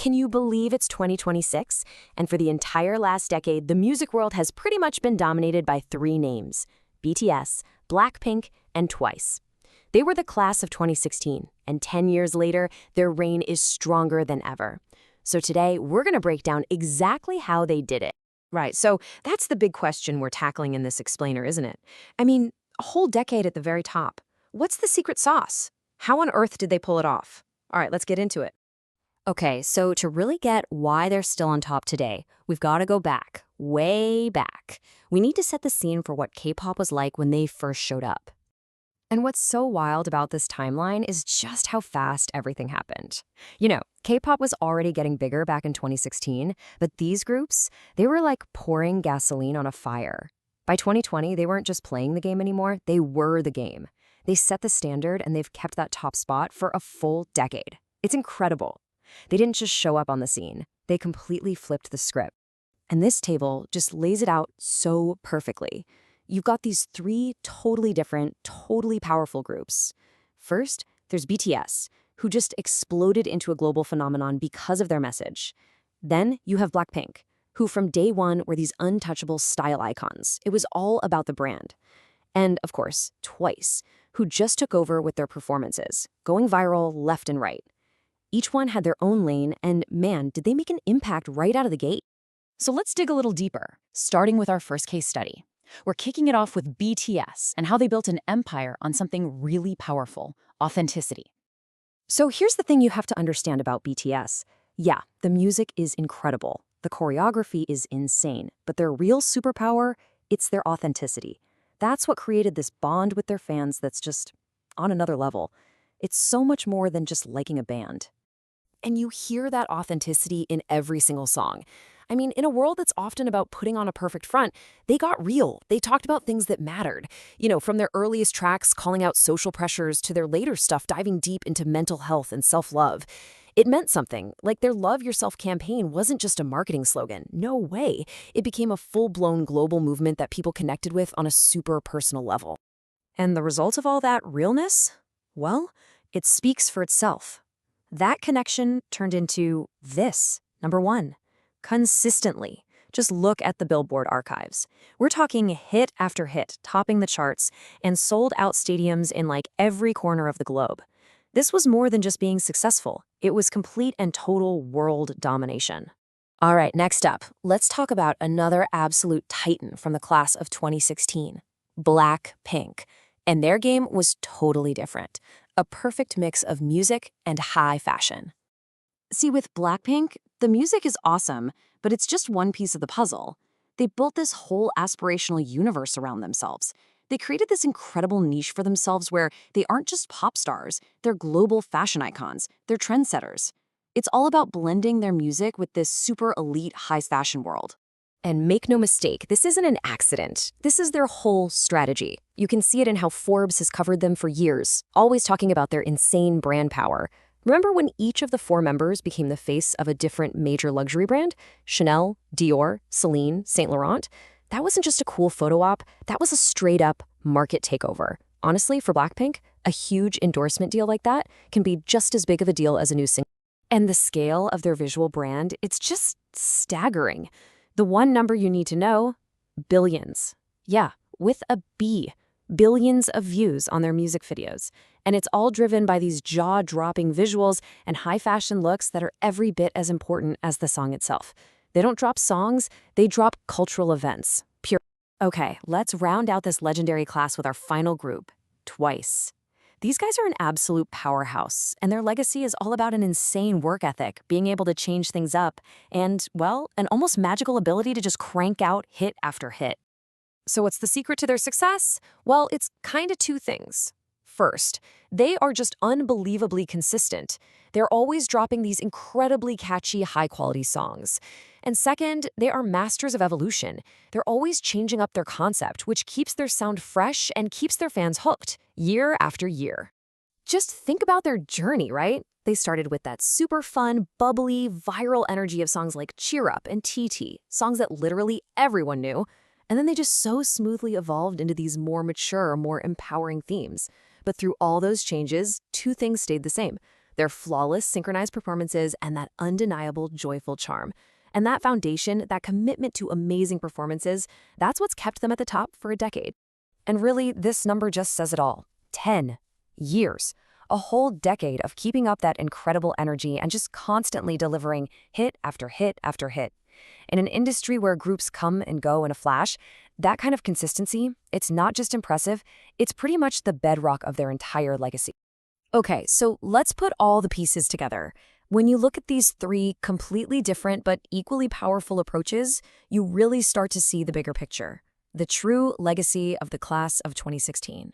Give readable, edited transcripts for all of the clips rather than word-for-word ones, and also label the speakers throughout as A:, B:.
A: Can you believe it's 2026? And for the entire last decade, the music world has pretty much been dominated by three names: BTS, Blackpink, and Twice. They were the class of 2016, and 10 years later, their reign is stronger than ever. So today, we're going to break down exactly how they did it. Right, so that's the big question we're tackling in this explainer, isn't it? I mean, a whole decade at the very top. What's the secret sauce? How on earth did they pull it off? All right, let's get into it. Okay, so to really get why they're still on top today, we've got to go back, way back. We need to set the scene for what K-pop was like when they first showed up. And what's so wild about this timeline is just how fast everything happened. You know, K-pop was already getting bigger back in 2016, but these groups, they were like pouring gasoline on a fire. By 2020, they weren't just playing the game anymore, they were the game. They set the standard and they've kept that top spot for a full decade. It's incredible. They didn't just show up on the scene, they completely flipped the script. And this table just lays it out so perfectly. You've got these three totally different, totally powerful groups. First, there's BTS, who just exploded into a global phenomenon because of their message. Then you have Blackpink, who from day one were these untouchable style icons. It was all about the brand. And, of course, Twice, who just took over with their performances, going viral left and right. Each one had their own lane, and man, did they make an impact right out of the gate.
B: So let's dig a little deeper, starting with our first case study. We're kicking it off with BTS and how they built an empire on something really powerful: authenticity.
A: So here's the thing you have to understand about BTS. Yeah, the music is incredible. The choreography is insane. But their real superpower, it's their authenticity. That's what created this bond with their fans that's just on another level. It's so much more than just liking a band. And you hear that authenticity in every single song. I mean, in a world that's often about putting on a perfect front, they got real. They talked about things that mattered. You know, from their earliest tracks calling out social pressures to their later stuff diving deep into mental health and self-love. It meant something, like their Love Yourself campaign wasn't just a marketing slogan. No way. It became a full-blown global movement that people connected with on a super personal level. And the result of all that realness? Well, it speaks for itself. That connection turned into this, number one. Consistently. Just look at the Billboard archives. We're talking hit after hit, topping the charts, and sold out stadiums in like every corner of the globe. This was more than just being successful. It was complete and total world domination. All right, next up, let's talk about another absolute titan from the class of 2016, Blackpink. And their game was totally different. A perfect mix of music and high fashion. See, with Blackpink, the music is awesome, but it's just one piece of the puzzle. They built this whole aspirational universe around themselves. They created this incredible niche for themselves where they aren't just pop stars, they're global fashion icons, they're trendsetters. It's all about blending their music with this super elite high fashion world. And make no mistake, this isn't an accident. This is their whole strategy. You can see it in how Forbes has covered them for years, always talking about their insane brand power. Remember when each of the four members became the face of a different major luxury brand? Chanel, Dior, Celine, Saint Laurent? That wasn't just a cool photo op, that was a straight-up market takeover. Honestly, for Blackpink, a huge endorsement deal like that can be just as big of a deal as a new single. And the scale of their visual brand, it's just staggering. The one number you need to know, billions. Yeah, with a B. Billions of views on their music videos. And it's all driven by these jaw-dropping visuals and high-fashion looks that are every bit as important as the song itself. They don't drop songs, they drop cultural events. Pure. Okay, let's round out this legendary class with our final group, Twice. These guys are an absolute powerhouse, and their legacy is all about an insane work ethic, being able to change things up, and, well, an almost magical ability to just crank out hit after hit. So what's the secret to their success? Well, it's kind of two things. First, they are just unbelievably consistent. They're always dropping these incredibly catchy, high-quality songs. And second, they are masters of evolution. They're always changing up their concept, which keeps their sound fresh and keeps their fans hooked, year after year. Just think about their journey, right? They started with that super fun, bubbly, viral energy of songs like Cheer Up and TT, songs that literally everyone knew. And then they just so smoothly evolved into these more mature, more empowering themes. But through all those changes, two things stayed the same. their flawless synchronized performances, and that undeniable joyful charm. And that foundation, that commitment to amazing performances, that's what's kept them at the top for a decade. And really, this number just says it all. 10 years. A whole decade of keeping up that incredible energy and just constantly delivering hit after hit after hit. In an industry where groups come and go in a flash, that kind of consistency, it's not just impressive, it's pretty much the bedrock of their entire legacy. Okay, so let's put all the pieces together. When you look at these three completely different but equally powerful approaches, you really start to see the bigger picture, the true legacy of the class of 2016.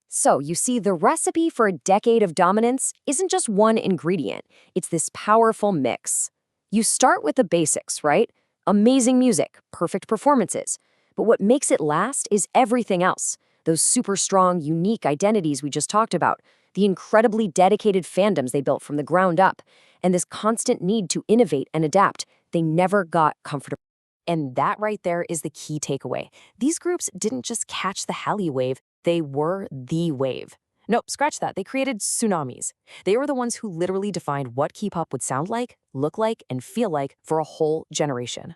A: So, you see, the recipe for a decade of dominance isn't just one ingredient, it's this powerful mix. You start with the basics, right? Amazing music, perfect performances. But what makes it last is everything else. Those super strong, unique identities we just talked about, the incredibly dedicated fandoms they built from the ground up, and this constant need to innovate and adapt. They never got comfortable. And that right there is the key takeaway. These groups didn't just catch the Hallyu wave, they were the wave. Nope, scratch that. They created tsunamis. They were the ones who literally defined what K-pop would sound like, look like, and feel like for a whole generation.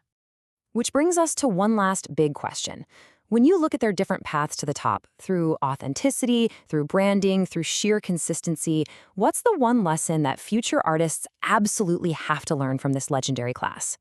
A: Which brings us to one last big question. When you look at their different paths to the top, through authenticity, through branding, through sheer consistency, what's the one lesson that future artists absolutely have to learn from this legendary class?